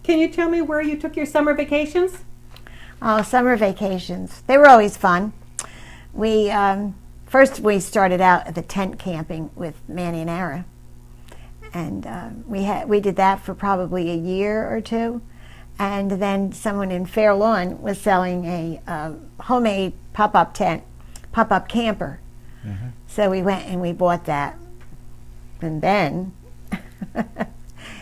Can you tell me where you took your summer vacations? Oh, summer vacations. They were always fun. We first we started out at the tent camping with Manny and Ara, and we did that for probably a year or two, and then someone in Fair Lawn was selling a homemade pop-up tent, pop-up camper. Mm-hmm. So we went and we bought that, and then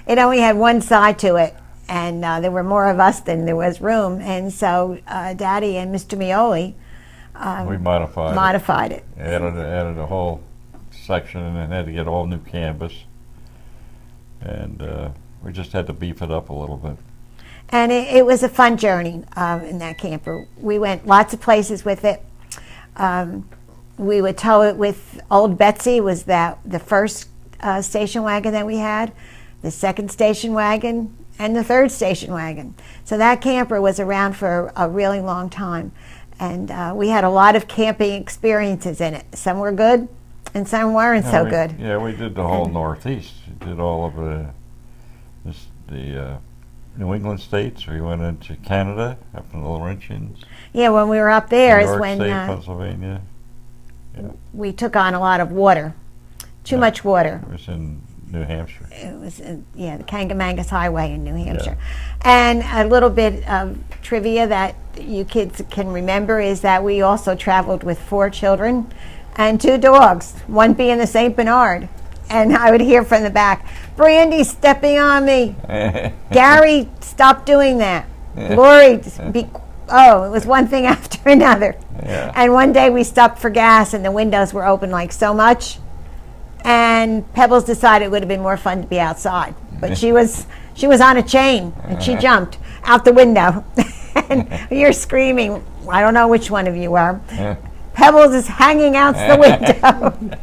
it only had one side to it. And there were more of us than there was room, and so Daddy and Mr. Mioli we modified it. Added a whole section, and had to get all new canvas, and we just had to beef it up a little bit. And it was a fun journey in that camper. We went lots of places with it. We would tow it with Old Betsy. Was that the first station wagon that we had, the second station wagon, and the third station wagon. So that camper was around for a really long time. And we had a lot of camping experiences in it. Some were good, and some weren't so good. Yeah, we did the whole Northeast. We did all of the New England states. We went into Canada, up in the Laurentians. Yeah, when we were up there New York is when State, Pennsylvania. Yeah. We took on a lot of water. Too much water. It was in New Hampshire. It was, the Kangamangas Highway in New Hampshire. Yeah. And a little bit of trivia that you kids can remember is that we also traveled with 4 children and 2 dogs, one being the St. Bernard. And I would hear from the back, "Brandy's stepping on me." "Gary, stop doing that." "Lori, it was one thing after another. Yeah. And one day we stopped for gas and the windows were open like so much. And Pebbles decided it would have been more fun to be outside. But she was on a chain, and she jumped out the window. And you're screaming. I don't know which one of you were. Pebbles is hanging out the window.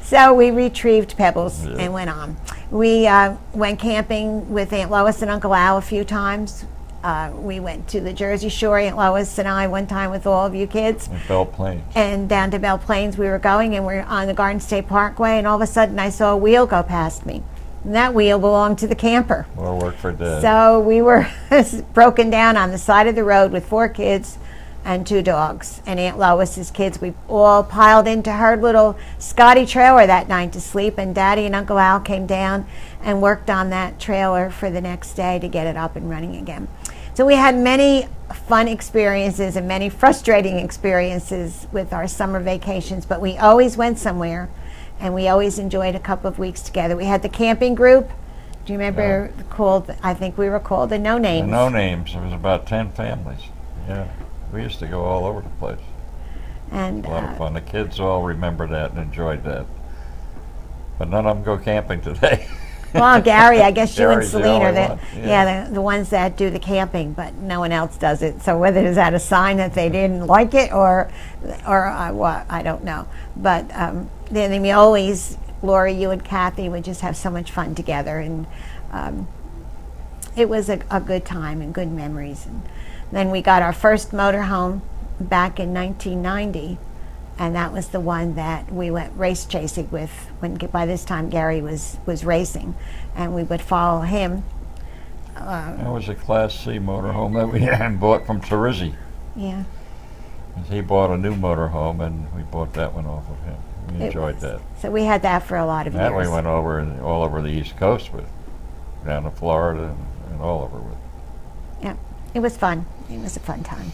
So we retrieved Pebbles and went on. We went camping with Aunt Lois and Uncle Al a few times. We went to the Jersey Shore, Aunt Lois and I, one time with all of you kids. And Belle Plaines. And down to Belle Plaines we were going, and we're on the Garden State Parkway, and all of a sudden I saw a wheel go past me. And that wheel belonged to the camper. More work for Dad. So we were broken down on the side of the road with 4 kids and 2 dogs. And Aunt Lois's kids, we all piled into her little Scotty trailer that night to sleep, and Daddy and Uncle Al came down and worked on that trailer for the next day to get it up and running again. So we had many fun experiences and many frustrating experiences with our summer vacations, but we always went somewhere, and we always enjoyed a couple of weeks together. We had the camping group. Do you remember I think we were called the No Names. The No Names. There was about 10 families. Yeah. We used to go all over the place. And a lot of fun. The kids all remember that and enjoyed that. But none of them go camping today. Well, Gary, I guess you and Gary's the Celine are only the ones that do the camping, but no one else does it. So whether is that a sign that they didn't like it or what, I don't know. But the Miolis, Lori, you and Kathy would just have so much fun together, and it was a good time and good memories. And then we got our first motorhome back in 1990. And that was the one that we went race chasing with when by this time Gary was racing, and we would follow him. That was a Class C motorhome that we had bought from Terizzi. Yeah. He bought a new motorhome, and we bought that one off of him. We enjoyed that. So we had that for a lot of years. That we went all over the East Coast with, down to Florida and all over with. Yeah, it was fun. It was a fun time.